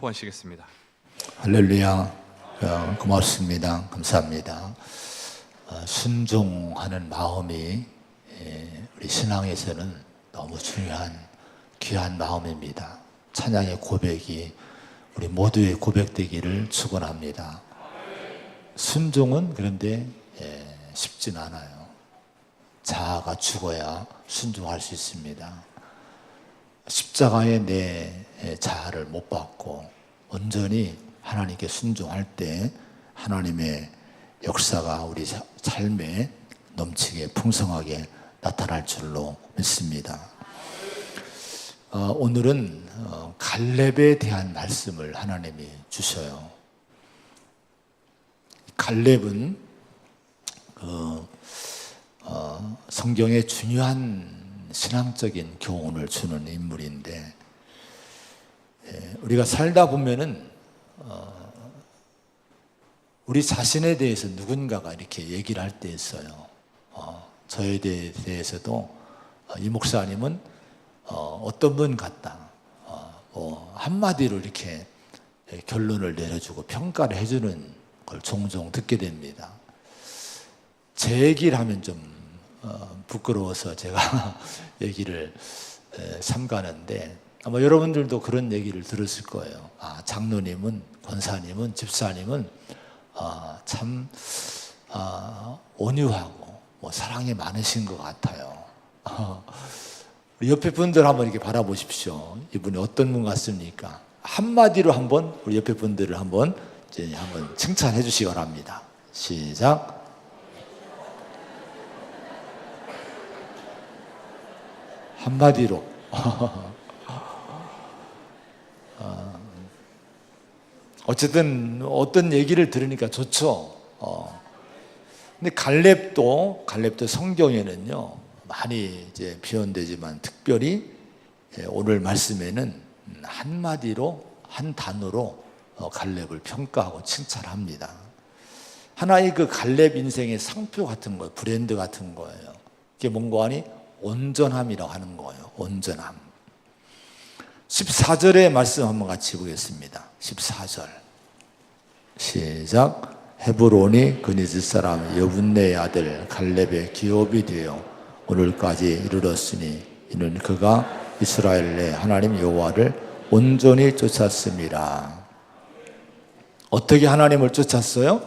선포하시겠습니다. 할렐루야. 고맙습니다. 감사합니다. 순종하는 마음이 우리 신앙에서는 너무 중요한 귀한 마음입니다. 찬양의 고백이 우리 모두의 고백되기를 축원합니다. 순종은 그런데 쉽진 않아요. 자아가 죽어야 순종할 수 있습니다. 십자가에 내 자아를 못 받고 온전히 하나님께 순종할 때 하나님의 역사가 우리 삶에 넘치게 풍성하게 나타날 줄로 믿습니다. 오늘은 갈렙에 대한 말씀을 하나님이 주셔요. 갈렙은 성경의 중요한 신앙적인 교훈을 주는 인물인데, 우리가 살다 보면은 우리 자신에 대해서 누군가가 이렇게 얘기를 할 때 있어요. 저에 대해서도 이 목사님은 어떤 분 같다, 한마디로 이렇게 결론을 내려주고 평가를 해주는 걸 종종 듣게 됩니다. 제 얘기를 하면 좀 부끄러워서 제가 얘기를 삼가는데, 아마 여러분들도 그런 얘기를 들었을 거예요. 장로님은, 권사님은, 집사님은 참 온유하고 사랑이 많으신 것 같아요. 옆에 분들 한번 이렇게 바라보십시오. 이분이 어떤 분 같습니까? 한마디로 한번 우리 옆에 분들을 한번 칭찬해 주시기 바랍니다. 시작. 한마디로. 어쨌든 어떤 얘기를 들으니까 좋죠. 근데 갈렙도 성경에는요 많이 이제 표현되지만, 특별히 오늘 말씀에는 한마디로, 한 단어로 갈렙을 평가하고 칭찬합니다. 하나의 그 갈렙 인생의 상표 같은 거예요. 브랜드 같은 거예요. 이게 뭔가 하니 온전함이라고 하는 거예요. 온전함. 14절의 말씀 한번 같이 보겠습니다. 14절 시작. 헤브론이 그니즈 사람 여분네의 아들 갈렙의 기업이 되어 오늘까지 이르렀으니 이는 그가 이스라엘 내 하나님 여호와를 온전히 쫓았습니다. 어떻게 하나님을 쫓았어요?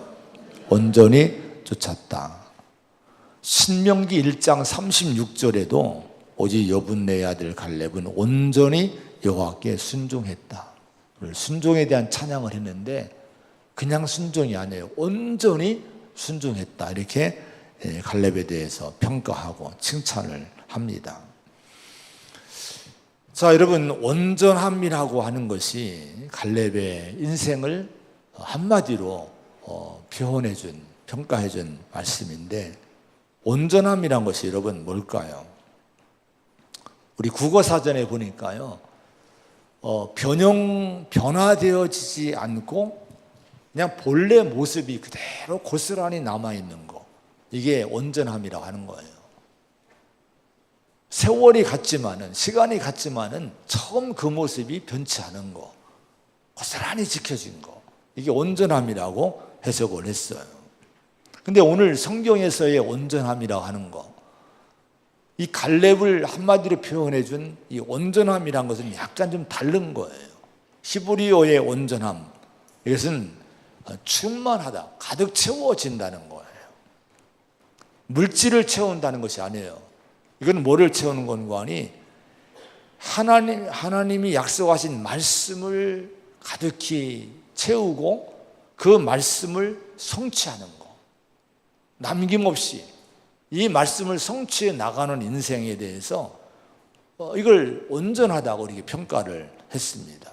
온전히 쫓았다. 신명기 1장 36절에도 오직 여분네의 아들 갈렙은 온전히 여호와께 순종했다. 순종에 대한 찬양을 했는데 그냥 순종이 아니에요. 온전히 순종했다. 이렇게 갈렙에 대해서 평가하고 칭찬을 합니다. 자, 여러분, 온전함이라고 하는 것이 갈렙의 인생을 한마디로 표현해준, 평가해준 말씀인데, 온전함이란 것이 여러분 뭘까요? 우리 국어사전에 보니까요, 변화되어지지 않고 그냥 본래 모습이 그대로 고스란히 남아있는 거, 이게 온전함이라고 하는 거예요. 세월이 갔지만은, 시간이 갔지만은 처음 그 모습이 변치 않은 거, 고스란히 지켜진 거, 이게 온전함이라고 해석을 했어요. 근데 오늘 성경에서의 온전함이라고 하는 거, 이 갈렙을 한마디로 표현해 준 이 온전함이란 것은 약간 좀 다른 거예요. 히브리어의 온전함, 이것은 충만하다, 가득 채워진다는 거예요. 물질을 채운다는 것이 아니에요. 이건 뭐를 채우는 건가 하니, 하나님이 약속하신 말씀을 가득히 채우고 그 말씀을 성취하는 거, 남김없이 이 말씀을 성취해 나가는 인생에 대해서 이걸 온전하다고 이렇게 평가를 했습니다.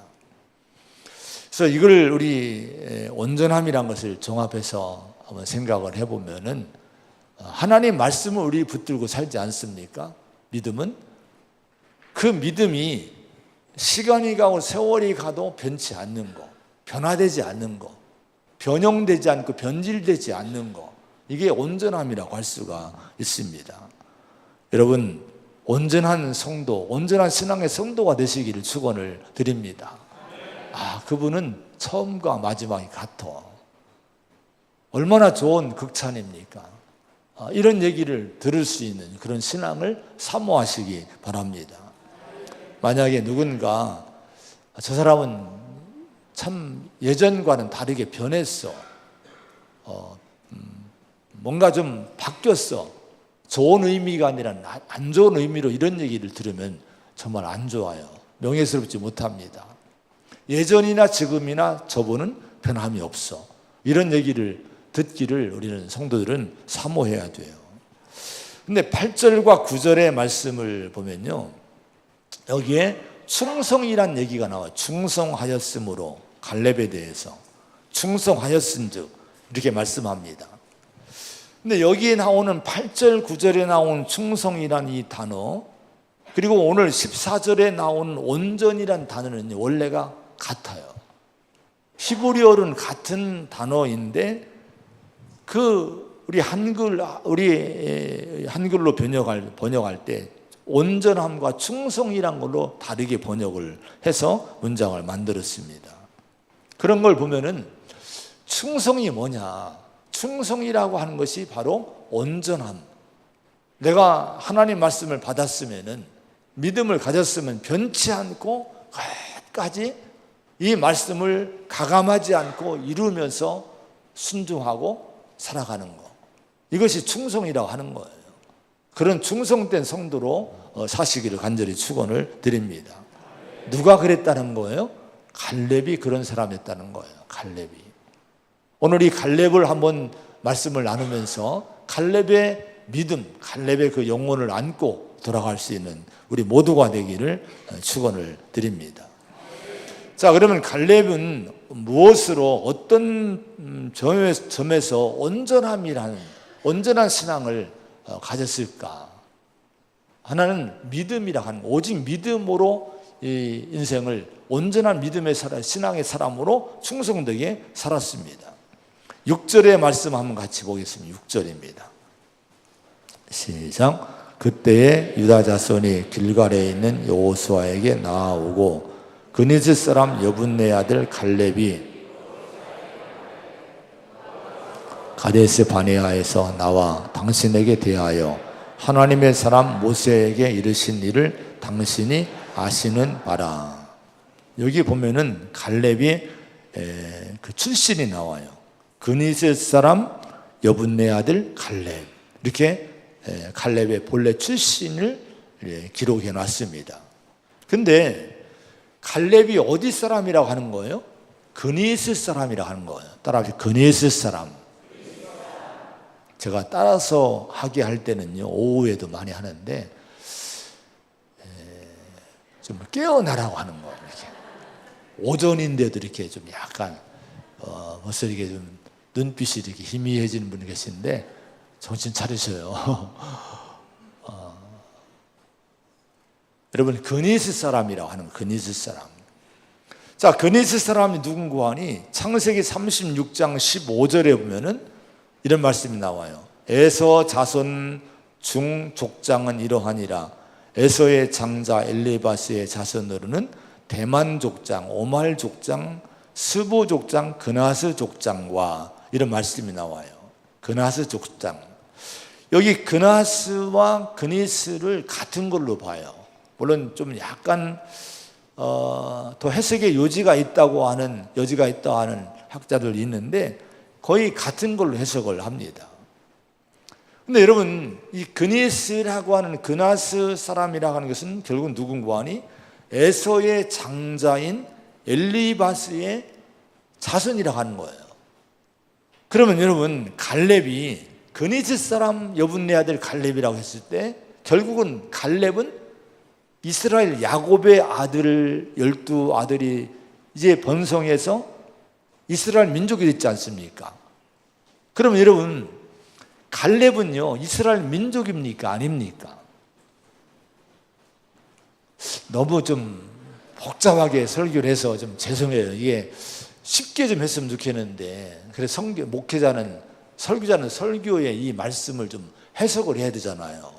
그래서 이걸 우리 온전함이란 것을 종합해서 한번 생각을 해보면은, 하나님 말씀을 우리 붙들고 살지 않습니까? 믿음은 그 믿음이 시간이 가고 세월이 가도 변치 않는 거, 변화되지 않는 거, 변형되지 않고 변질되지 않는 거, 이게 온전함이라고 할 수가 있습니다. 여러분, 온전한 성도, 온전한 신앙의 성도가 되시기를 축원을 드립니다. 그분은 처음과 마지막이 같아. 얼마나 좋은 극찬입니까? 이런 얘기를 들을 수 있는 그런 신앙을 사모하시기 바랍니다. 만약에 누군가 저 사람은 참 예전과는 다르게 변했어, 뭔가 좀 바뀌었어, 좋은 의미가 아니라 안 좋은 의미로 이런 얘기를 들으면 정말 안 좋아요. 명예스럽지 못합니다. 예전이나 지금이나 저분은 변함이 없어. 이런 얘기를 듣기를 우리는 성도들은 사모해야 돼요. 근데 8절과 9절의 말씀을 보면요, 여기에 충성이란 얘기가 나와요. 충성하였으므로, 갈렙에 대해서 충성하였은즉 이렇게 말씀합니다. 근데 여기에 나오는 8절, 9절에 나온 충성이란 이 단어, 그리고 오늘 14절에 나온 온전이란 단어는 원래가 같아요. 히브리어는 같은 단어인데 우리 한글로 번역할 때 온전함과 충성이란 걸로 다르게 번역을 해서 문장을 만들었습니다. 그런 걸 보면은 충성이 뭐냐? 충성이라고 하는 것이 바로 온전함. 내가 하나님 말씀을 받았으면은, 믿음을 가졌으면 변치 않고 끝까지 이 말씀을 가감하지 않고 이루면서 순종하고 살아가는 것, 이것이 충성이라고 하는 거예요. 그런 충성된 성도로 사시기를 간절히 축원을 드립니다. 누가 그랬다는 거예요? 갈렙이 그런 사람이었다는 거예요. 갈렙이. 오늘 이 갈렙을 한번 말씀을 나누면서 갈렙의 믿음, 갈렙의 그 영혼을 안고 돌아갈 수 있는 우리 모두가 되기를 축원을 드립니다. 자, 그러면 갈렙은 무엇으로, 어떤 점에서 온전함이라는, 온전한 신앙을 가졌을까? 하나는 믿음이라 하는, 오직 믿음으로 이 인생을 온전한 믿음의 신앙의 사람으로 충성되게 살았습니다. 6절의 말씀 한번 같이 보겠습니다. 6절입니다. 시작. 그때에 유다 자손이 길갈에 있는 여호수아에게 나아오고 그니스 사람 여분네 아들 갈렙이 가데스 바네아에서 나와 당신에게 대하여 하나님의 사람 모세에게 이르신 일을 당신이 아시는 바라. 여기 보면은 갈렙이 그 출신이 나와요. 그니스 사람 여분네 아들 갈렙, 이렇게 갈렙의 본래 출신을 기록해 놨습니다. 근데 갈렙이 어디 사람이라고 하는 거예요? 그니스 사람이라고 하는 거예요. 따라서 그니스 사람. 제가 따라서 하게 할 때는요, 오후에도 많이 하는데 좀 깨어나라고 하는 거예요. 이렇게. 오전인데도 이렇게 좀 약간 벌써 이렇게 좀 눈빛이 이렇게 희미해지는 분이 계신데 정신 차리셔요. 여러분, 그니스 사람이라고 하는 거예요. 그니스 사람. 자, 그니스 사람이 누군가 하니 창세기 36장 15절에 보면은 이런 말씀이 나와요. 에서 자손 중 족장은 이러하니라. 에서의 장자 엘리바스의 자손으로는 대만 족장, 오말 족장, 스보 족장, 그나스 족장과 이런 말씀이 나와요. 그나스 족장. 여기 그나스와 그니스를 같은 걸로 봐요. 물론 좀 약간 더 해석의 여지가 있다고 하는 학자들이 있는데 거의 같은 걸로 해석을 합니다. 근데 여러분, 이 그니스라고 하는 그나스 사람이라고 하는 것은 결국은 누군가 하니 에서의 장자인 엘리바스의 자손이라고 하는 거예요. 그러면 여러분, 갈렙이 그니스 사람 여분네 아들 갈렙이라고 했을 때 결국은 갈렙은 이스라엘 야곱의 아들 12아들이 이제 번성해서 이스라엘 민족이 됐지 않습니까? 그러면 여러분, 갈렙은요 이스라엘 민족입니까? 아닙니까? 너무 좀 복잡하게 설교를 해서 좀 죄송해요. 이게 쉽게 좀 했으면 좋겠는데, 그래서 목회자는, 설교자는 설교의 이 말씀을 좀 해석을 해야 되잖아요.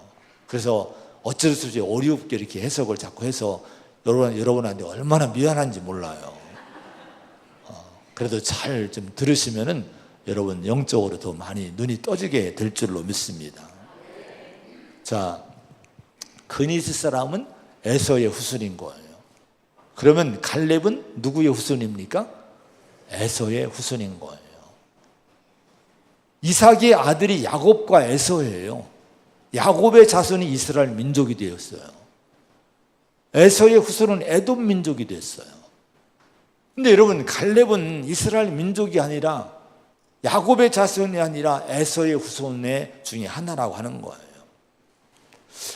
그래서 어쩔 수 없이 어렵게 이렇게 해석을 자꾸 해서 여러분한테 얼마나 미안한지 몰라요. 그래도 잘 좀 들으시면은 여러분 영적으로 더 많이 눈이 떠지게 될 줄로 믿습니다. 자, 그니스 사람은 에서의 후손인 거예요. 그러면 갈렙은 누구의 후손입니까? 에서의 후손인 거예요. 이삭의 아들이 야곱과 에서예요. 야곱의 자손이 이스라엘 민족이 되었어요. 에서의 후손은 에돔 민족이 됐어요. 근데 여러분, 갈렙은 이스라엘 민족이 아니라 야곱의 자손이 아니라 에서의 후손의 중에 하나라고 하는 거예요.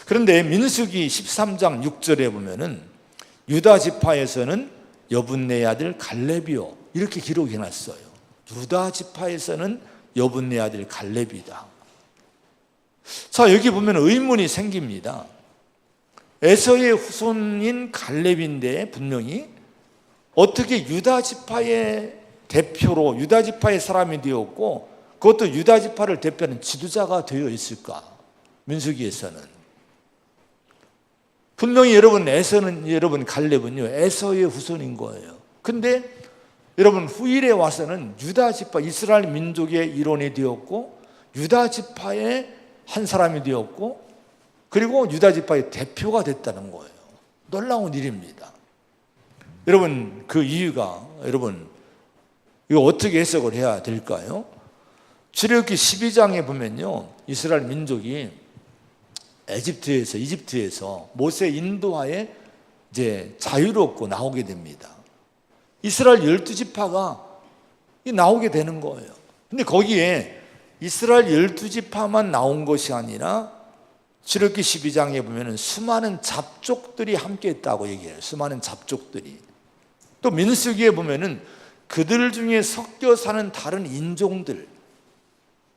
그런데 민수기 13장 6절에 보면은 유다 지파에서는 여분네 아들 갈렙이요, 이렇게 기록해 놨어요. 유다 지파에서는 여분네 아들 갈렙이다. 자, 여기 보면 의문이 생깁니다. 에서의 후손인 갈렙인데 분명히 어떻게 유다 지파의 대표로 유다 지파의 사람이 되었고 그것도 유다 지파를 대표하는 지도자가 되어 있을까? 민수기에서는 분명히 여러분 갈렙은요 에서의 후손인 거예요. 근데 여러분 후일에 와서는 유다 지파 이스라엘 민족의 일원이 되었고 유다 지파의 한 사람이 되었고 그리고 유다 지파의 대표가 됐다는 거예요. 놀라운 일입니다. 여러분, 그 이유가 여러분 이거 어떻게 해석을 해야 될까요? 출애굽기 12장에 보면요 이스라엘 민족이 이집트에서 모세 인도하에 이제 자유롭고 나오게 됩니다. 이스라엘 12지파가 나오게 되는 거예요. 근데 거기에 이스라엘 12지파만 나온 것이 아니라 출애굽기 12장에 보면은 수많은 잡족들이 함께 했다고 얘기해요. 수많은 잡족들이. 또 민수기에 보면은 그들 중에 섞여 사는 다른 인종들,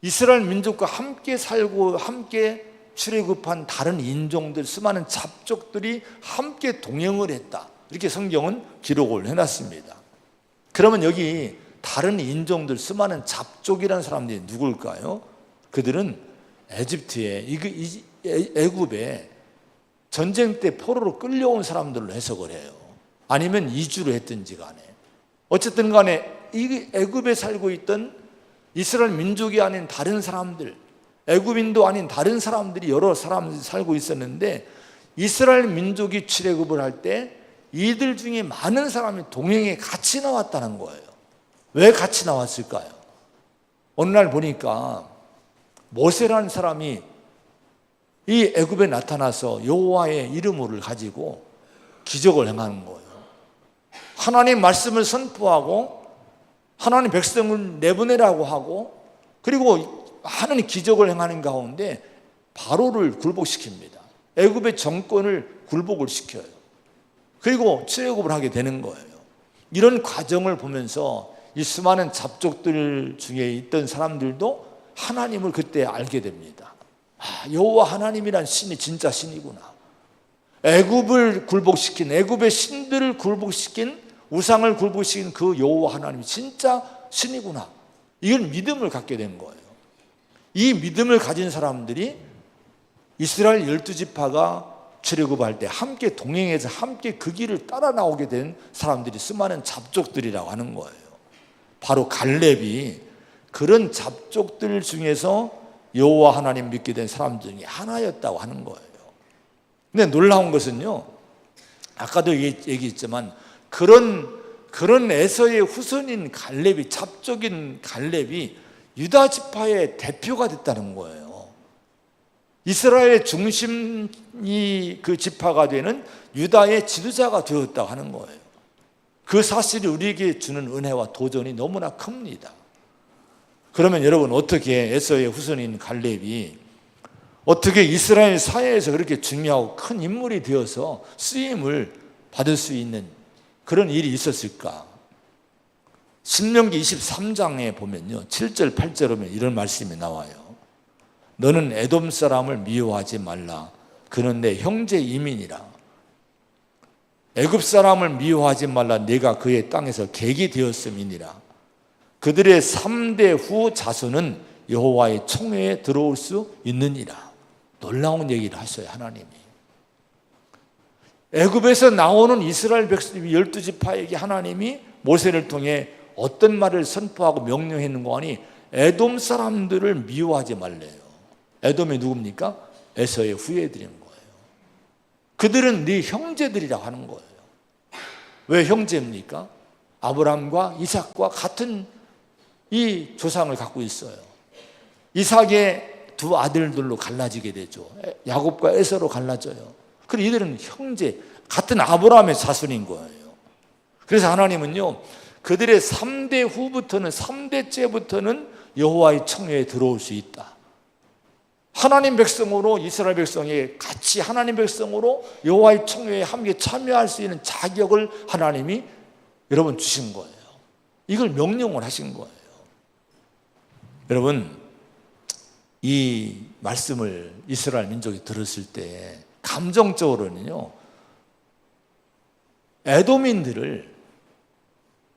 이스라엘 민족과 함께 살고 함께 출애굽한 다른 인종들, 수많은 잡족들이 함께 동행을 했다. 이렇게 성경은 기록을 해놨습니다. 그러면 여기 다른 인종들, 수많은 잡족이라는 사람들이 누굴까요? 그들은 애굽에 전쟁 때 포로로 끌려온 사람들로 해석을 해요. 아니면 이주를 했든지 간에 어쨌든 간에 이 애굽에 살고 있던 이스라엘 민족이 아닌 다른 사람들, 애굽인도 아닌 다른 사람들이 여러 사람들이 살고 있었는데 이스라엘 민족이 출애굽을 할 때 이들 중에 많은 사람이 동행에 같이 나왔다는 거예요. 왜 같이 나왔을까요? 어느 날 보니까 모세라는 사람이 이 애굽에 나타나서 여호와의 이름을 가지고 기적을 행하는 거예요. 하나님 말씀을 선포하고 하나님 백성을 내보내라고 하고 그리고 하나님 기적을 행하는 가운데 바로를 굴복시킵니다. 애굽의 정권을 굴복을 시켜요. 그리고 출애굽을 하게 되는 거예요. 이런 과정을 보면서 이 수많은 잡족들 중에 있던 사람들도 하나님을 그때 알게 됩니다. 여호와 하나님이란 신이 진짜 신이구나. 애굽을 굴복시킨, 애굽의 신들을 굴복시킨, 우상을 굴복시킨 그 여호와 하나님이 진짜 신이구나. 이건 믿음을 갖게 된 거예요. 이 믿음을 가진 사람들이 이스라엘 12지파가 출애굽할 때 함께 동행해서 함께 그 길을 따라 나오게 된 사람들이 수많은 잡족들이라고 하는 거예요. 바로 갈렙이 그런 잡족들 중에서 여호와 하나님 믿게 된 사람 중에 하나였다고 하는 거예요. 근데 놀라운 것은요, 아까도 얘기했지만 그런 에서의 후손인 갈렙이, 잡족인 갈렙이 유다 지파의 대표가 됐다는 거예요. 이스라엘의 중심이 그 지파가 되는 유다의 지도자가 되었다고 하는 거예요. 그 사실이 우리에게 주는 은혜와 도전이 너무나 큽니다. 그러면 여러분, 어떻게 에서의 후손인 갈렙이 어떻게 이스라엘 사회에서 그렇게 중요하고 큰 인물이 되어서 쓰임을 받을 수 있는 그런 일이 있었을까? 신명기 23장에 보면요, 7절 8절에 보면 이런 말씀이 나와요. 너는 에돔 사람을 미워하지 말라. 그는 내 형제 이민이라. 애굽 사람을 미워하지 말라. 내가 그의 땅에서 객이 되었음이니라. 그들의 3대 후 자손은 여호와의 총회에 들어올 수 있느니라. 놀라운 얘기를 하셔요, 하나님이. 애굽에서 나오는 이스라엘 백성 12지파에게 하나님이 모세를 통해 어떤 말을 선포하고 명령했는가 하니 에돔 사람들을 미워하지 말래요. 에돔이 누굽니까? 에서의 후예들인 거예요. 그들은 네 형제들이라고 하는 거예요. 왜 형제입니까? 아브라함과 이삭과 같은 이 조상을 갖고 있어요. 이삭의 두 아들들로 갈라지게 되죠. 야곱과 에서로 갈라져요. 그리고 이들은 형제, 같은 아브라함의 자손인 거예요. 그래서 하나님은요, 그들의 3대 후부터는, 3대째부터는 여호와의 청회에 들어올 수 있다. 하나님 백성으로, 이스라엘 백성이 같이 하나님 백성으로 여호와의 청회에 함께 참여할 수 있는 자격을 하나님이 여러분 주신 거예요. 이걸 명령을 하신 거예요. 여러분, 이 말씀을 이스라엘 민족이 들었을 때 감정적으로는요, 에돔인들을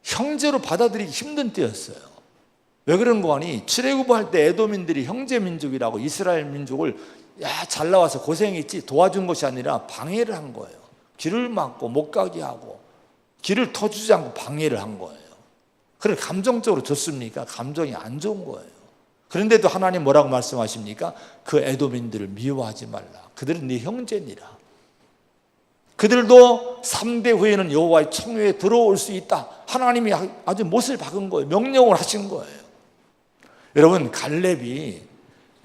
형제로 받아들이기 힘든 때였어요. 왜 그런 거 하니, 출애굽할 때 에돔인들이 형제 민족이라고 이스라엘 민족을 잘 나와서 고생했지 도와준 것이 아니라 방해를 한 거예요. 길을 막고 못 가게 하고 길을 터주지 않고 방해를 한 거예요. 그래, 감정적으로 좋습니까? 감정이 안 좋은 거예요. 그런데도 하나님 뭐라고 말씀하십니까? 그 에돔인들을 미워하지 말라. 그들은 네 형제니라. 그들도 3대 후에는 여호와의 청회에 들어올 수 있다. 하나님이 아주 못을 박은 거예요. 명령을 하신 거예요. 여러분, 갈렙이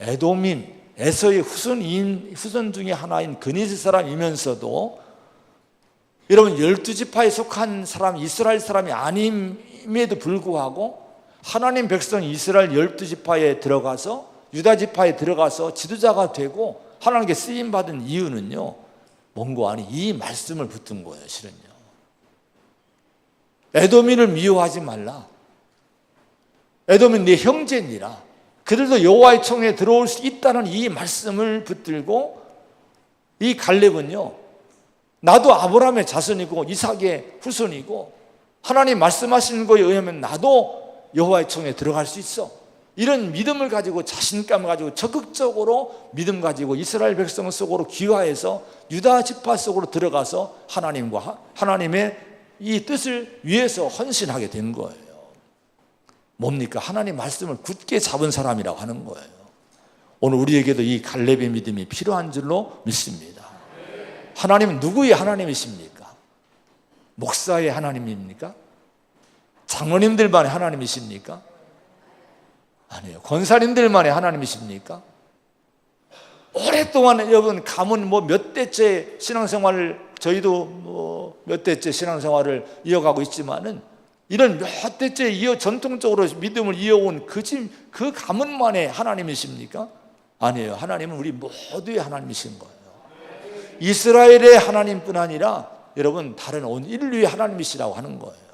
에돔인 에서의 후손 중에 하나인 그니스 사람이면서도 여러분 12지파에 속한 사람, 이스라엘 사람이 아님에도 불구하고 하나님 백성 이스라엘 12지파에 들어가서, 유다지파에 들어가서 지도자가 되고 하나님께 쓰임받은 이유는요, 뭔고 아니 이 말씀을 붙든 거예요. 실은요, 에돔인을 미워하지 말라. 에돔은 네 형제니라. 그들도 여호와의 청회에 들어올 수 있다는 이 말씀을 붙들고, 이 갈렙은요, 나도 아브라함의 자손이고 이삭의 후손이고 하나님 말씀하시는 거에 의하면 나도 여호와의 청회에 들어갈 수 있어. 이런 믿음을 가지고, 자신감을 가지고 적극적으로 믿음 가지고 이스라엘 백성 속으로 귀화해서 유다 지파 속으로 들어가서 하나님과 하나님의 이 뜻을 위해서 헌신하게 된 거예요. 뭡니까? 하나님 말씀을 굳게 잡은 사람이라고 하는 거예요. 오늘 우리에게도 이 갈렙의 믿음이 필요한 줄로 믿습니다. 하나님은 누구의 하나님이십니까? 목사의 하나님입니까? 장로님들만의 하나님이십니까? 아니에요. 권사님들만의 하나님이십니까? 오랫동안 여러분 가문 몇 대째 신앙생활을, 저희도 몇 대째 신앙생활을 이어가고 있지만은 이런 몇 대째 전통적으로 믿음을 이어온 그 가문만의 하나님이십니까? 아니에요. 하나님은 우리 모두의 하나님이신 거예요. 이스라엘의 하나님뿐 아니라 여러분 다른 온 인류의 하나님이시라고 하는 거예요.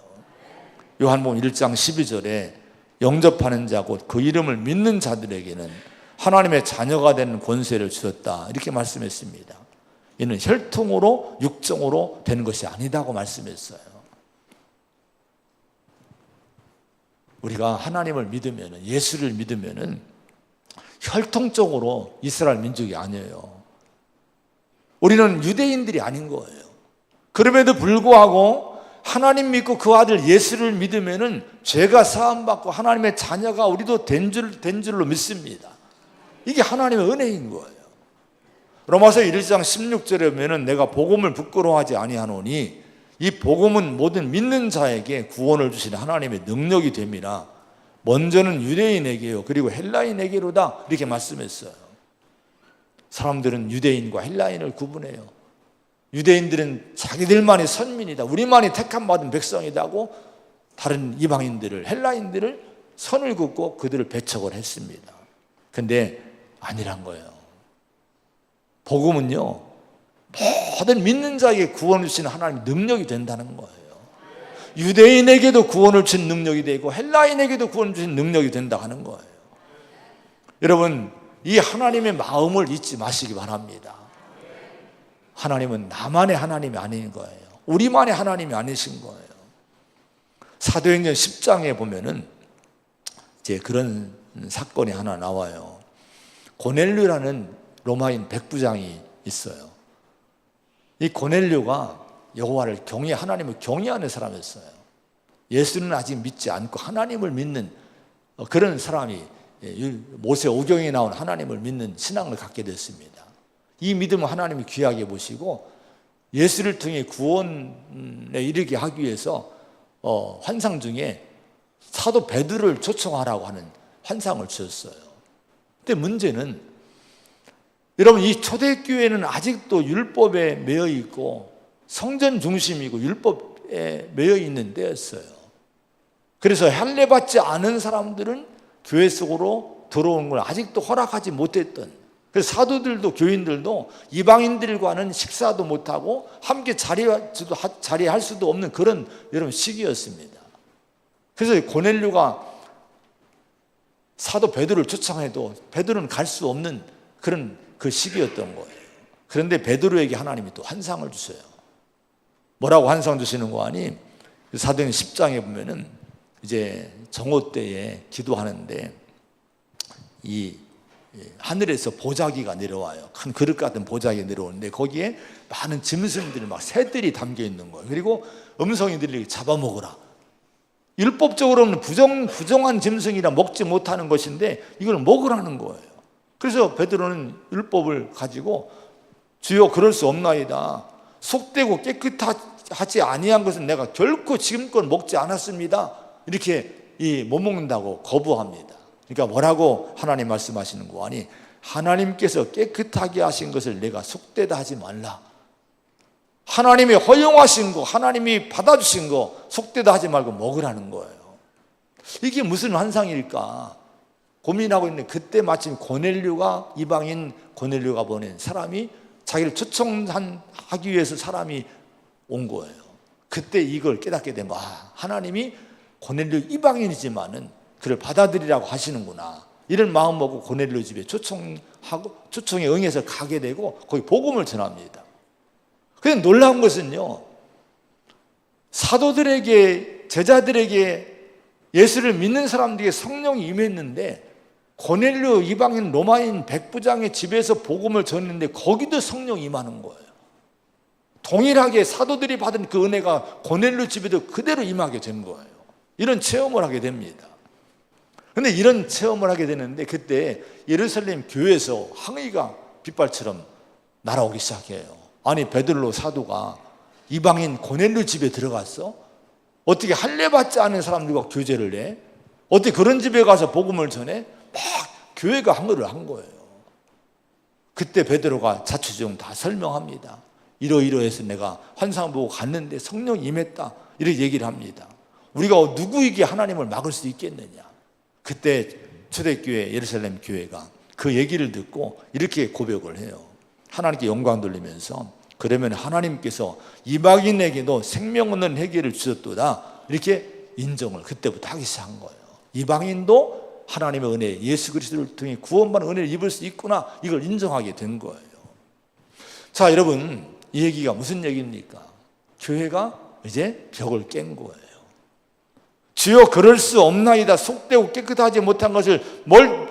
요한복음 1장 12절에 영접하는 자 곧 그 이름을 믿는 자들에게는 하나님의 자녀가 되는 권세를 주셨다, 이렇게 말씀했습니다. 이는 혈통으로 육정으로 된 것이 아니다고 말씀했어요. 우리가 하나님을 믿으면, 예수를 믿으면 혈통적으로 이스라엘 민족이 아니에요. 우리는 유대인들이 아닌 거예요. 그럼에도 불구하고 하나님 믿고 그 아들 예수를 믿으면 죄가 사함받고 하나님의 자녀가 우리도 된 줄로 믿습니다. 이게 하나님의 은혜인 거예요. 로마서 1장 16절에 보면 내가 복음을 부끄러워하지 아니하노니 이 복음은 모든 믿는 자에게 구원을 주시는 하나님의 능력이 됨이라. 먼저는 유대인에게요 그리고 헬라인에게로다, 이렇게 말씀했어요. 사람들은 유대인과 헬라인을 구분해요. 유대인들은 자기들만이 선민이다, 우리만이 택함받은 백성이다고 다른 이방인들을, 헬라인들을 선을 긋고 그들을 배척을 했습니다. 근데 아니란 거예요. 복음은요 모든 믿는 자에게 구원을 주시는 하나님의 능력이 된다는 거예요. 유대인에게도 구원을 주신 능력이 되고 헬라인에게도 구원을 주신 능력이 된다 하는 거예요. 여러분, 이 하나님의 마음을 잊지 마시기 바랍니다. 하나님은 나만의 하나님이 아닌 거예요. 우리만의 하나님이 아니신 거예요. 사도행전 10장에 보면은 이제 그런 사건이 하나 나와요. 고넬료라는 로마인 백부장이 있어요. 이 고넬료가 여호와를 하나님을 경외하는 사람이었어요. 예수는 아직 믿지 않고 하나님을 믿는 그런 사람이 모세 오경에 나온 하나님을 믿는 신앙을 갖게 됐습니다. 이 믿음을 하나님이 귀하게 보시고 예수를 통해 구원에 이르게 하기 위해서 환상 중에 사도 베드로를 초청하라고 하는 환상을 주셨어요. 근데 문제는 여러분, 이 초대교회는 아직도 율법에 매여 있고 성전 중심이고 율법에 매여 있는 데였어요. 그래서 할례 받지 않은 사람들은 교회 속으로 들어오는 걸 아직도 허락하지 못했던, 그래서 사도들도 교인들도 이방인들과는 식사도 못하고 함께 자리할 수도 없는 그런 여러분 시기였습니다. 그래서 고넬료가 사도 베드로를 초청해도 베드로는 갈 수 없는 그런 그 시기였던 거예요. 그런데 베드로에게 하나님이 또 환상을 주세요. 뭐라고 환상 주시는 거 아니? 사도행 10장에 보면은 이제 정오 때에 기도하는데 이 하늘에서 보자기가 내려와요. 큰 그릇 같은 보자기가 내려오는데 거기에 많은 짐승들이 막 새들이 담겨 있는 거예요. 그리고 음성이 들리게 잡아먹으라. 율법적으로는 부정한 짐승이라 먹지 못하는 것인데 이걸 먹으라는 거예요. 그래서 베드로는 율법을 가지고 주여 그럴 수 없나이다. 속되고 깨끗하지 아니한 것은 내가 결코 지금껏 먹지 않았습니다. 이렇게 못 먹는다고 거부합니다. 그러니까 뭐라고 하나님 말씀하시는 거 아니? 하나님께서 깨끗하게 하신 것을 내가 속되다 하지 말라. 하나님이 허용하신 거, 하나님이 받아주신 거 속되다 하지 말고 먹으라는 거예요. 이게 무슨 환상일까 고민하고 있는데 그때 마침 고넬료가, 이방인 고넬료가 보낸 사람이 자기를 초청하기 위해서 사람이 온 거예요. 그때 이걸 깨닫게 된 거야. 하나님이 고넬료 이방인이지만은 그를 받아들이라고 하시는구나. 이런 마음 먹고 고넬료 집에 초청에 응해서 가게 되고 거기 복음을 전합니다. 그런데 놀라운 것은요, 사도들에게, 제자들에게, 예수를 믿는 사람들에게 성령이 임했는데 고넬료 이방인 로마인 백부장의 집에서 복음을 전했는데 거기도 성령이 임하는 거예요. 동일하게 사도들이 받은 그 은혜가 고넬료 집에도 그대로 임하게 된 거예요. 이런 체험을 하게 됩니다. 그런데 이런 체험을 하게 되는데 그때 예루살렘 교회에서 항의가 빗발처럼 날아오기 시작해요. 아니, 베드로 사도가 이방인 고넬료 집에 들어갔어? 어떻게 할례 받지 않은 사람들과 교제를 해? 어떻게 그런 집에 가서 복음을 전해? 막 교회가 항의를 한 거예요. 그때 베드로가 자초지종 다 설명합니다. 이러이러해서 내가 환상 보고 갔는데 성령이 임했다. 이렇게 얘기를 합니다. 우리가 누구에게 하나님을 막을 수 있겠느냐? 그때 초대교회 예루살렘 교회가 그 얘기를 듣고 이렇게 고백을 해요. 하나님께 영광 돌리면서 그러면 하나님께서 이방인에게도 생명 없는 회개를 주셨도다. 이렇게 인정을 그때부터 하기 시작한 거예요. 이방인도 하나님의 은혜, 예수 그리스도를 통해 구원받는 은혜를 입을 수 있구나. 이걸 인정하게 된 거예요. 자, 여러분, 이 얘기가 무슨 얘기입니까? 교회가 이제 벽을 깬 거예요. 주여 그럴 수 없나이다. 속되고 깨끗하지 못한 것을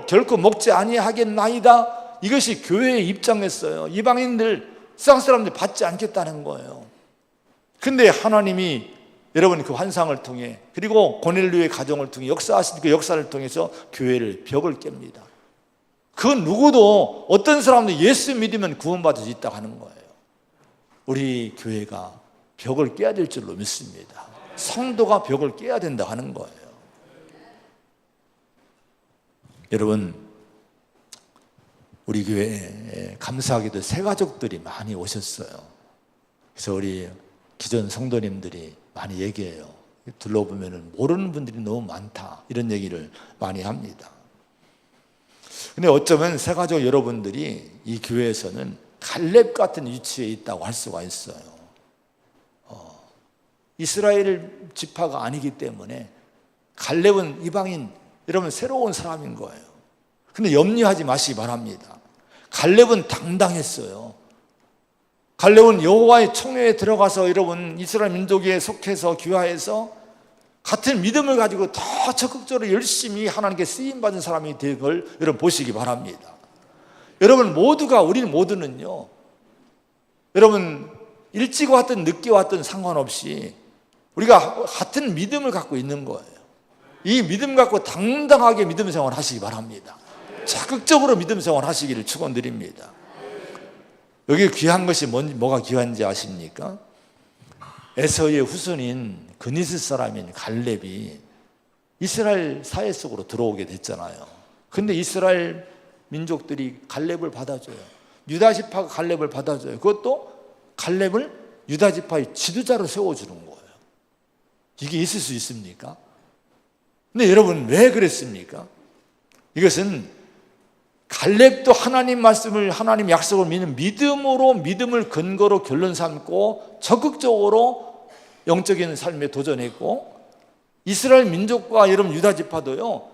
결코 먹지 아니하겠나이다. 이것이 교회의 입장이었어요. 이방인들, 세상 사람들 받지 않겠다는 거예요. 근데 하나님이 여러분 그 환상을 통해 그리고 고넬료의 가정을 통해 역사하신 그 역사를 통해서 교회를 벽을 깹니다. 그 누구도 어떤 사람도 예수 믿으면 구원받을 수 있다고 하는 거예요. 우리 교회가 벽을 깨야 될 줄로 믿습니다. 성도가 벽을 깨야 된다 하는 거예요. 여러분, 우리 교회에 감사하게도 새 가족들이 많이 오셨어요. 그래서 우리 기존 성도님들이 많이 얘기해요. 둘러보면 모르는 분들이 너무 많다. 이런 얘기를 많이 합니다. 근데 어쩌면 새 가족 여러분들이 이 교회에서는 갈렙 같은 위치에 있다고 할 수가 있어요. 이스라엘 지파가 아니기 때문에 갈렙은 이방인, 여러분 새로운 사람인 거예요. 근데 염려하지 마시기 바랍니다. 갈렙은 당당했어요. 갈렙은 여호와의 총회에 들어가서 여러분 이스라엘 민족에 속해서 귀화해서 같은 믿음을 가지고 더 적극적으로 열심히 하나님께 쓰임받은 사람이 될 걸 여러분 보시기 바랍니다. 여러분 모두가, 우리 모두는요, 여러분 일찍 왔든 늦게 왔든 상관없이 우리가 같은 믿음을 갖고 있는 거예요. 이 믿음 갖고 당당하게 믿음 생활 하시기 바랍니다. 적극적으로 믿음 생활 하시기를 축원드립니다. 여기 귀한 것이 뭐가 귀한지 아십니까? 에서의 후손인 그니스 사람인 갈렙이 이스라엘 사회 속으로 들어오게 됐잖아요. 근데 이스라엘 민족들이 갈렙을 받아줘요. 유다 지파가 갈렙을 받아줘요. 그것도 갈렙을 유다 지파의 지도자로 세워주는 거예요. 이게 있을 수 있습니까? 근데 여러분 왜 그랬습니까? 이것은 갈렙도 하나님 말씀을, 하나님 약속을 믿는 믿음으로, 믿음을 근거로 결론 삼고 적극적으로 영적인 삶에 도전했고, 이스라엘 민족과 여러분 유다 지파도요,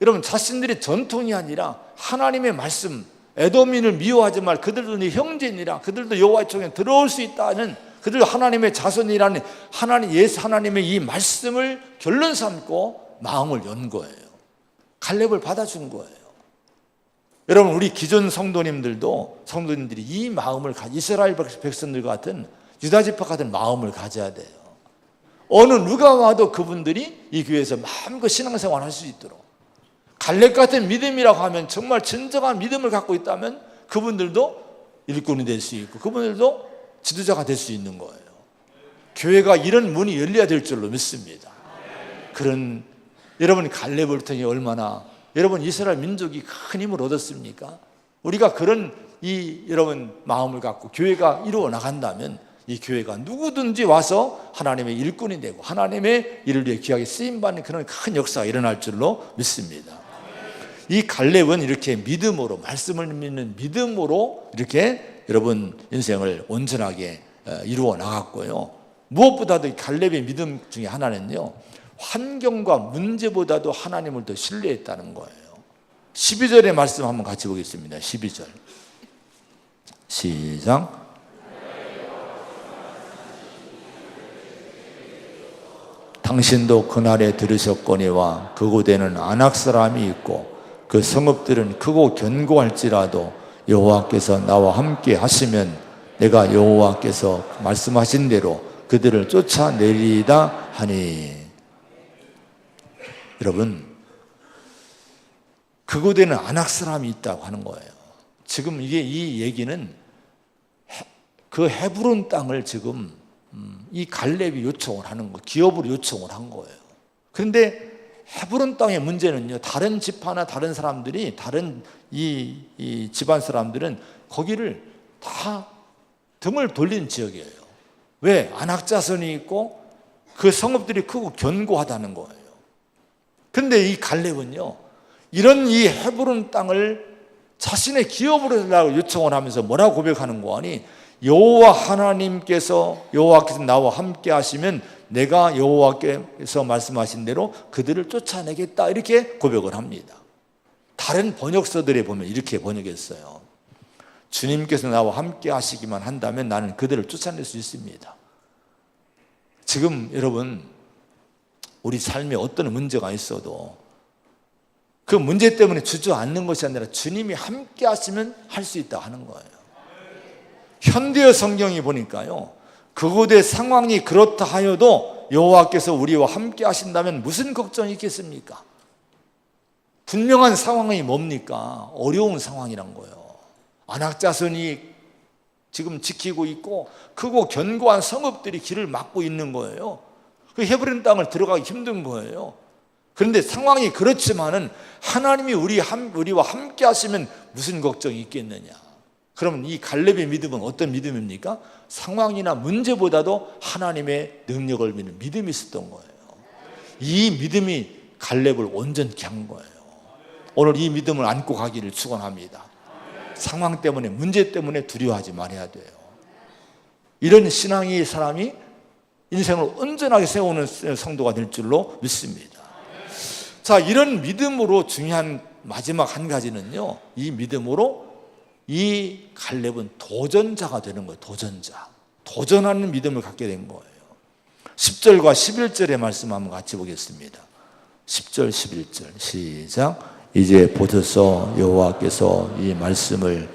여러분 자신들의 전통이 아니라 하나님의 말씀, 에돔인을 미워하지 말, 그들도 네 형제니라, 그들도 여호와의 총에 들어올 수 있다는, 그들도 하나님의 자손이라는 하나님, 예수 하나님의 이 말씀을 결론 삼고 마음을 연 거예요. 갈렙을 받아준 거예요. 여러분 우리 기존 성도님들이 이 마음을 이스라엘 백성들 같은 유다 지파 같은 마음을 가져야 돼요. 어느 누가 와도 그분들이 이 교회에서 마음껏 신앙생활 할 수 있도록, 갈렙 같은 믿음이라고 하면 정말 진정한 믿음을 갖고 있다면 그분들도 일꾼이 될 수 있고 그분들도 지도자가 될 수 있는 거예요. 교회가 이런 문이 열려야 될 줄로 믿습니다. 그런 여러분 갈렙을 통해 얼마나 여러분 이스라엘 민족이 큰 힘을 얻었습니까? 우리가 그런 여러분 마음을 갖고 교회가 이루어 나간다면 이 교회가 누구든지 와서 하나님의 일꾼이 되고 하나님의 일을 위해 귀하게 쓰임받는 그런 큰 역사가 일어날 줄로 믿습니다. 이 갈렙은 이렇게 믿음으로, 말씀을 믿는 믿음으로 이렇게 여러분 인생을 온전하게 이루어 나갔고요. 무엇보다도 이 갈렙의 믿음 중에 하나는요, 환경과 문제보다도 하나님을 더 신뢰했다는 거예요. 12절의 말씀 한번 같이 보겠습니다. 12절 시작. 당신도 그날에 들으셨거니와 그곳에는 아낙 사람이 있고 그 성읍들은 크고 견고할지라도 여호와께서 나와 함께 하시면 내가 여호와께서 말씀하신 대로 그들을 쫓아내리이다 하니. 여러분 그곳에는 아낙 사람이 있다고 하는 거예요. 지금 이 얘기는 그 헤브론 땅을 지금 이 갈렙이 요청을 하는 거, 기업으로 요청을 한 거예요. 그런데 헤브론 땅의 문제는요, 다른 지파나 다른 사람들이, 다른 이 집안 사람들은 거기를 다 등을 돌린 지역이에요. 왜? 아낙 자손이 있고 그 성읍들이 크고 견고하다는 거예요. 그런데 이 갈렙은요, 이런 이 헤브론 땅을 자신의 기업으로 해달라고 요청을 하면서 뭐라고 고백하는 거 아니? 여호와께서 나와 함께 하시면 내가 여호와께서 말씀하신 대로 그들을 쫓아내겠다, 이렇게 고백을 합니다. 다른 번역서들에 보면 이렇게 번역했어요. 주님께서 나와 함께 하시기만 한다면 나는 그들을 쫓아낼 수 있습니다. 지금 여러분 우리 삶에 어떤 문제가 있어도 그 문제 때문에 주저앉는 것이 아니라 주님이 함께 하시면 할 수 있다 하는 거예요. 현대어 성경이 보니까요, 그곳의 상황이 그렇다 하여도 여호와께서 우리와 함께 하신다면 무슨 걱정이 있겠습니까? 분명한 상황이 뭡니까? 어려운 상황이란 거예요. 아낙 자손이 지금 지키고 있고 크고 견고한 성읍들이 길을 막고 있는 거예요. 그 헤브론 땅을 들어가기 힘든 거예요. 그런데 상황이 그렇지만은 하나님이 우리와 함께 하시면 무슨 걱정이 있겠느냐? 그러면 이 갈렙의 믿음은 어떤 믿음입니까? 상황이나 문제보다도 하나님의 능력을 믿는 믿음이 있었던 거예요. 이 믿음이 갈렙을 온전케 한 거예요. 오늘 이 믿음을 안고 가기를 축원합니다. 상황 때문에, 문제 때문에 두려워하지 말아야 돼요. 이런 신앙의 사람이 인생을 온전하게 세우는 성도가 될 줄로 믿습니다. 자, 이런 믿음으로 중요한 마지막 한 가지는요, 이 믿음으로 이 갈렙은 도전자가 되는 거예요. 도전하는 믿음을 갖게 된 거예요. 10절과 11절의 말씀 한번 같이 보겠습니다. 10절 11절 시작. 이제 보소서 여호와께서 이 말씀을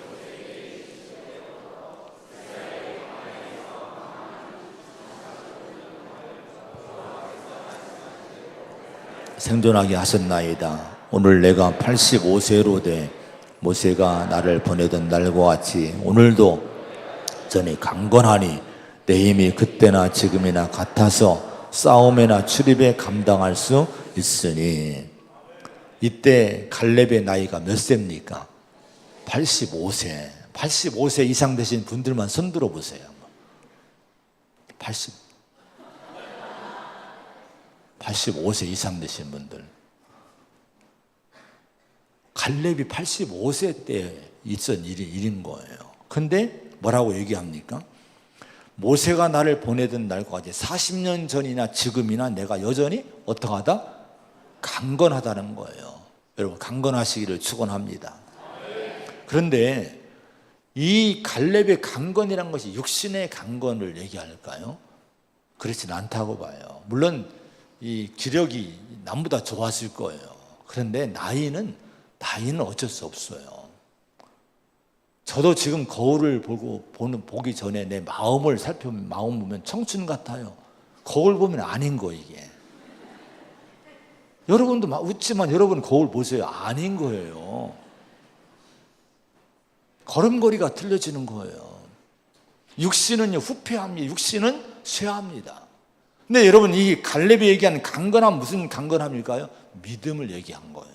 생존하게 하셨나이다. 오늘 내가 85세로 돼 모세가 나를 보내던 날과 같이 오늘도 전이 강건하니 내 힘이 그때나 지금이나 같아서 싸움에나 출입에 감당할 수 있으니. 이때 갈렙의 나이가 몇 세입니까? 85세. 85세 이상 되신 분들만 손 들어보세요. 85세 이상 되신 분들. 갈렙이 85세 때 있었던 일인 거예요. 근데 뭐라고 얘기합니까? 모세가 나를 보내던 날까지 40년 전이나 지금이나 내가 여전히 어떠하다? 강건하다는 거예요. 여러분, 강건하시기를 축원합니다. 그런데 이 갈렙의 강건이라는 것이 육신의 강건을 얘기할까요? 그렇지는 않다고 봐요. 물론 이 기력이 남보다 좋았을 거예요. 그런데 나이는 어쩔 수 없어요. 저도 지금 거울을 보기 전에 내 마음을 살펴보면, 마음 보면 청춘 같아요. 거울 보면 아닌 거, 이게. 여러분도 막 웃지만 여러분 거울 보세요. 아닌 거예요. 걸음걸이가 틀려지는 거예요. 육신은 후퇴합니다. 육신은 쇠합니다. 근데 여러분, 이 갈렙이 얘기한 강건함, 무슨 강건함일까요? 믿음을 얘기한 거예요.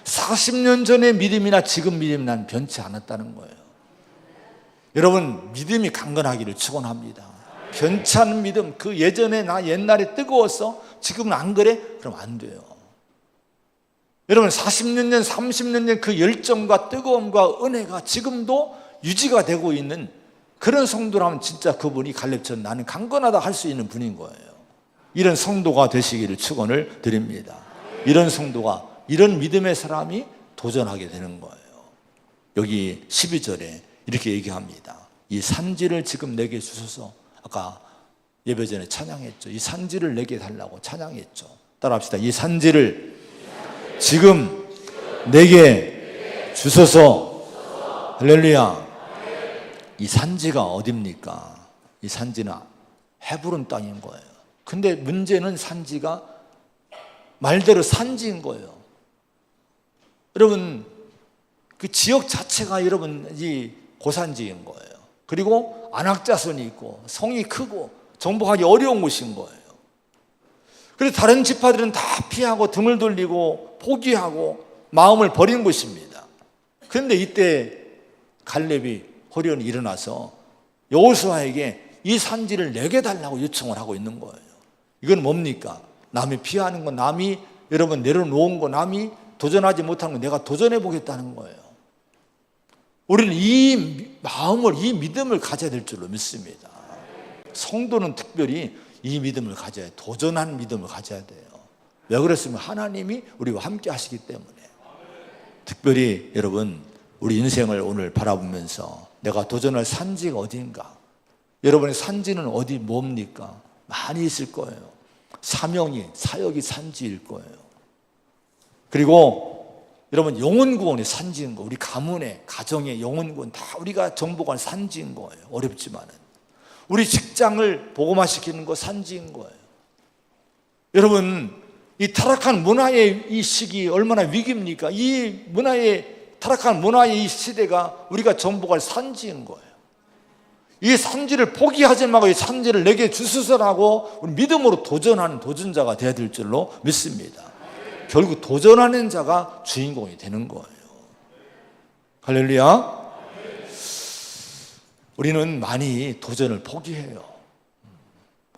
40년 전의 믿음이나 지금 믿음이나 변치 않았다는 거예요. 여러분, 믿음이 강건하기를 축원합니다. 변치 않은 믿음, 그 예전에 나 옛날에 뜨거웠어, 지금은 안 그래? 그럼 안 돼요. 여러분, 40년 전, 30년 전 그 열정과 뜨거움과 은혜가 지금도 유지가 되고 있는 그런 성도라면 진짜 그분이 갈렙처럼 나는 강건하다 할 수 있는 분인 거예요. 이런 성도가 되시기를 축원을 드립니다. 이런 성도가, 이런 믿음의 사람이 도전하게 되는 거예요. 여기 12절에 이렇게 얘기합니다. 이 산지를 지금 내게 주소서. 아까 예배 전에 찬양했죠. 이 산지를 내게 달라고 찬양했죠. 따라합시다. 이 산지를 지금 내게 주소서. 할렐루야. 이 산지가 어딥니까? 이 산지는 헤브론 땅인 거예요. 근데 문제는 산지가 말대로 산지인 거예요. 여러분, 그 지역 자체가 여러분 이 고산지인 거예요. 그리고 안악자손이 있고 성이 크고 정복하기 어려운 곳인 거예요. 그래서 다른 지파들은 다 피하고 등을 돌리고 포기하고 마음을 버린 곳입니다. 그런데 이때 갈렙이 호련히 일어나서 여호수아에게 이 산지를 내게 달라고 요청을 하고 있는 거예요. 이건 뭡니까? 남이 피하는 거, 남이 여러분 내려놓은 거, 남이 도전하지 못한 거 내가 도전해 보겠다는 거예요. 우리는 이 마음을, 이 믿음을 가져야 될 줄로 믿습니다. 성도는 특별히 이 믿음을 가져야 해요. 도전하는 믿음을 가져야 돼요. 왜 그랬으면 하나님이 우리와 함께 하시기 때문에. 특별히 여러분, 우리 인생을 오늘 바라보면서 내가 도전할 산지가 어딘가? 여러분의 산지는 어디 뭡니까? 많이 있을 거예요. 사명이, 사역이 산지일 거예요. 그리고 여러분, 영혼구원의 산지인 거, 우리 가문의, 가정의 영혼구원 다 우리가 정복할 산지인 거예요. 어렵지만은. 우리 직장을 복음화시키는 거 산지인 거예요. 여러분, 이 타락한 문화의 이 시기 얼마나 위기입니까? 이 타락한 문화의 이 시대가 우리가 정복할 산지인 거예요. 이 산지를 포기하지 말고 이 산지를 내게 주소서라고 우리 믿음으로 도전하는 도전자가 되어야 될 줄로 믿습니다. 결국 도전하는 자가 주인공이 되는 거예요. 할렐루야. 우리는 많이 도전을 포기해요.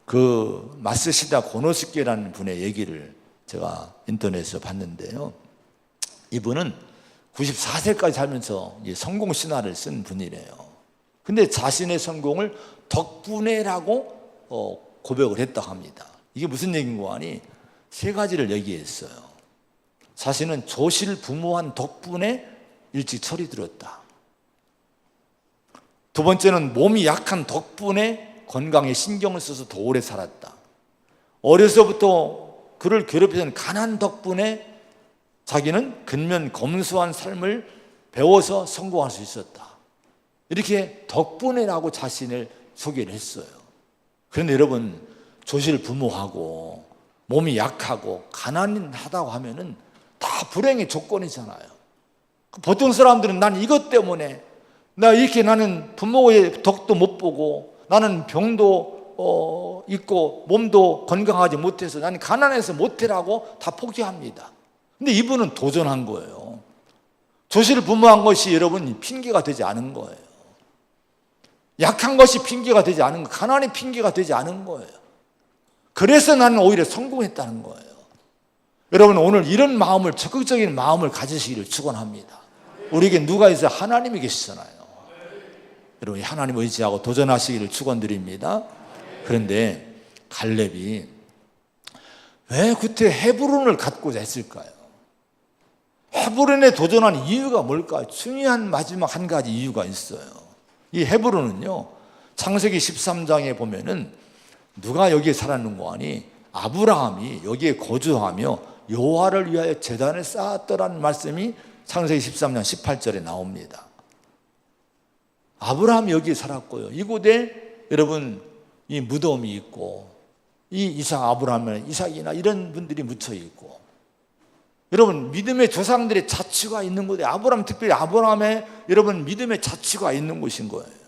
그 마쓰시다 고노스케라는 분의 얘기를 제가 인터넷에서 봤는데요. 이분은 94세까지 살면서 성공 신화를 쓴 분이래요. 근데 자신의 성공을 덕분에라고 고백을 했다고 합니다. 이게 무슨 얘기인가 하니 세 가지를 얘기했어요. 자신은 조실부모한 덕분에 일찍 철이 들었다. 두 번째는 몸이 약한 덕분에 건강에 신경을 써서 더 오래 살았다. 어려서부터 그를 괴롭히던 가난 덕분에 자기는 근면 검소한 삶을 배워서 성공할 수 있었다. 이렇게 덕분에라고 자신을 소개를 했어요. 그런데 여러분, 조실부모하고 몸이 약하고 가난하다고 하면은 다 불행의 조건이잖아요. 보통 사람들은 난 이것 때문에 나는 부모의 덕도 못 보고 나는 병도 있고 몸도 건강하지 못해서 나는 가난해서 못해라고 다 포기합니다. 근데 이분은 도전한 거예요. 조실부모한 것이 여러분 핑계가 되지 않은 거예요. 약한 것이 핑계가 되지 않은 거예요. 가난이 핑계가 되지 않은 거예요. 그래서 나는 오히려 성공했다는 거예요. 여러분 오늘 이런 마음을, 적극적인 마음을 가지시기를 축원합니다. 우리에게 누가 있어요? 하나님이 계시잖아요. 여러분 하나님 의지하고 도전하시기를 축원드립니다. 그런데 갈렙이 왜 그때 헤브론을 갖고자 했을까요? 헤브론에 도전한 이유가 뭘까요? 중요한 마지막 한 가지 이유가 있어요. 이 헤브론은요, 창세기 13장에 보면은 누가 여기에 살았는고 하니 아브라함이 여기에 거주하며 여호와를 위하여 제단을 쌓았더라는 말씀이 창세기 13장 18절에 나옵니다. 아브라함이 여기에 살았고요. 이곳에 여러분 이 무덤이 있고 이 이삭, 아브라함이나 이삭이나 이런 분들이 묻혀 있고 여러분 믿음의 조상들의 자취가 있는 곳에 특별히 아브라함의 여러분 믿음의 자취가 있는 곳인 거예요.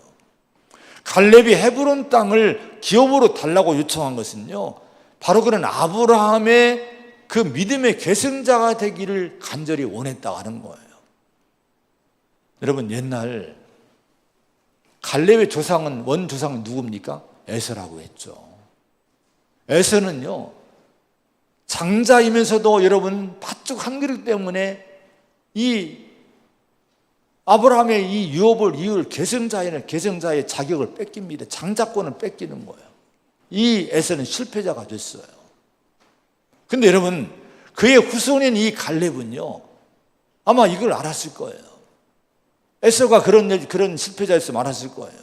갈렙이 헤브론 땅을 기업으로 달라고 요청한 것은요, 바로 그런 아브라함의 그 믿음의 계승자가 되기를 간절히 원했다고 하는 거예요. 여러분 옛날 갈렙의 조상은 원조상은 누굽니까? 에서라고 했죠. 에서는요 장자이면서도 여러분 팥죽 한 그릇 때문에 이 아브라함의 이 유업을 이을 계승자의 자격을 뺏깁니다. 장자권을 뺏기는 거예요. 이 에서는 실패자가 됐어요. 근데 여러분 그의 후손인 이 갈렙은요 아마 이걸 알았을 거예요. 에서가 그런 실패자였으면 알았을 거예요.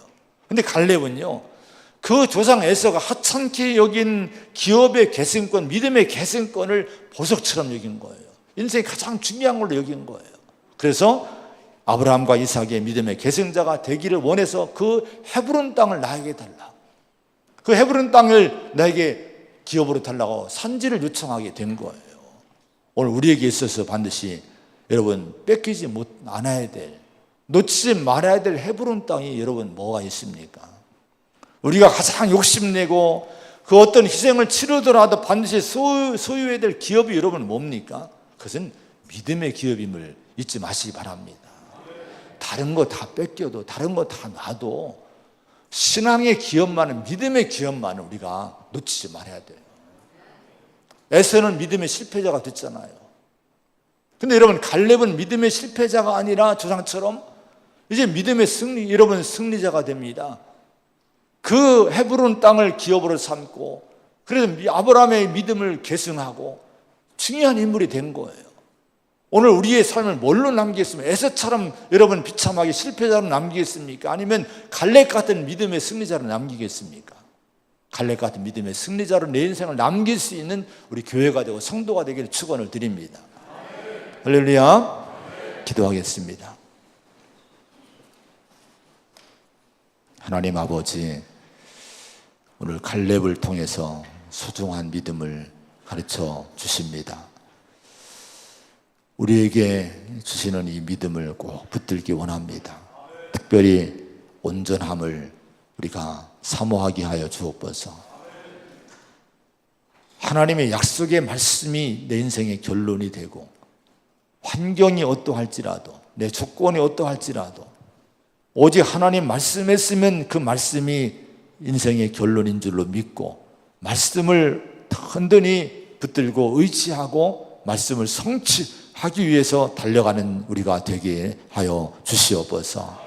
근데 갈렙은요 그 조상 에서가 하찮게 여긴 기업의 계승권, 믿음의 계승권을 보석처럼 여긴 거예요. 인생이 가장 중요한 걸로 여긴 거예요. 그래서 아브라함과 이삭의 믿음의 계승자가 되기를 원해서 그 헤브론 땅을 나에게 달라. 그 헤브론 땅을 나에게 기업으로 달라고 산지를 요청하게 된 거예요. 오늘 우리에게 있어서 반드시 여러분 뺏기지 않아야 될, 놓치지 말아야 될 헤브론 땅이 여러분 뭐가 있습니까? 우리가 가장 욕심내고 그 어떤 희생을 치르더라도 반드시 소유해야 될 기업이 여러분 뭡니까? 그것은 믿음의 기업임을 잊지 마시기 바랍니다. 다른 거 다 뺏겨도 다른 거 다 놔도 신앙의 기업만은, 믿음의 기업만은 우리가 놓치지 말아야 돼요. 에서는 믿음의 실패자가 됐잖아요. 근데 여러분 갈렙은 믿음의 실패자가 아니라 조상처럼 이제 믿음의 여러분 승리자가 됩니다. 그 헤브론 땅을 기업으로 삼고 그래서 아브라함의 믿음을 계승하고 중요한 인물이 된 거예요. 오늘 우리의 삶을 뭘로 남기겠습니까? 에서처럼 여러분 비참하게 실패자로 남기겠습니까? 아니면 갈렙 같은 믿음의 승리자로 남기겠습니까? 갈렙 같은 믿음의 승리자로 내 인생을 남길 수 있는 우리 교회가 되고 성도가 되기를 축원을 드립니다. 할렐루야. 기도하겠습니다. 하나님 아버지, 오늘 갈렙을 통해서 소중한 믿음을 가르쳐 주십니다. 우리에게 주시는 이 믿음을 꼭 붙들기 원합니다. 특별히 온전함을 우리가 사모하게 하여 주옵소서. 하나님의 약속의 말씀이 내 인생의 결론이 되고 환경이 어떠할지라도 내 조건이 어떠할지라도 오직 하나님 말씀했으면 그 말씀이 인생의 결론인 줄로 믿고 말씀을 든든히 붙들고 의지하고 말씀을 성취하기 위해서 달려가는 우리가 되게 하여 주시옵소서.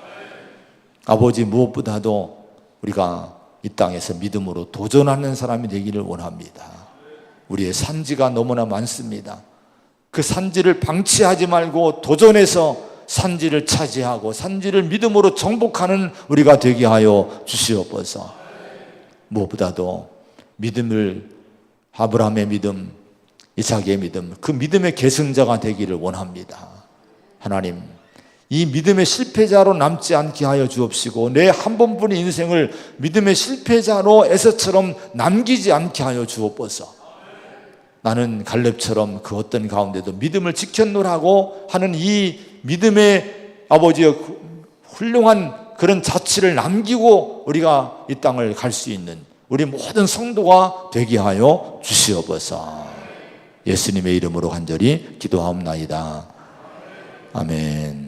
아버지, 무엇보다도 우리가 이 땅에서 믿음으로 도전하는 사람이 되기를 원합니다. 우리의 산지가 너무나 많습니다. 그 산지를 방치하지 말고 도전해서 산지를 차지하고 산지를 믿음으로 정복하는 우리가 되게 하여 주시옵소서. 무엇보다도 믿음을, 아브라함의 믿음, 이삭의 믿음, 그 믿음의 계승자가 되기를 원합니다. 하나님, 이 믿음의 실패자로 남지 않게 하여 주옵시고 내 한 번뿐인 인생을 믿음의 실패자로 에서처럼 남기지 않게 하여 주옵소서. 나는 갈렙처럼 그 어떤 가운데도 믿음을 지켰노라고 하는 이 믿음의 아버지의 훌륭한 그런 자취를 남기고 우리가 이 땅을 갈 수 있는 우리 모든 성도가 되게 하여 주시옵소서. 예수님의 이름으로 간절히 기도하옵나이다. 아멘.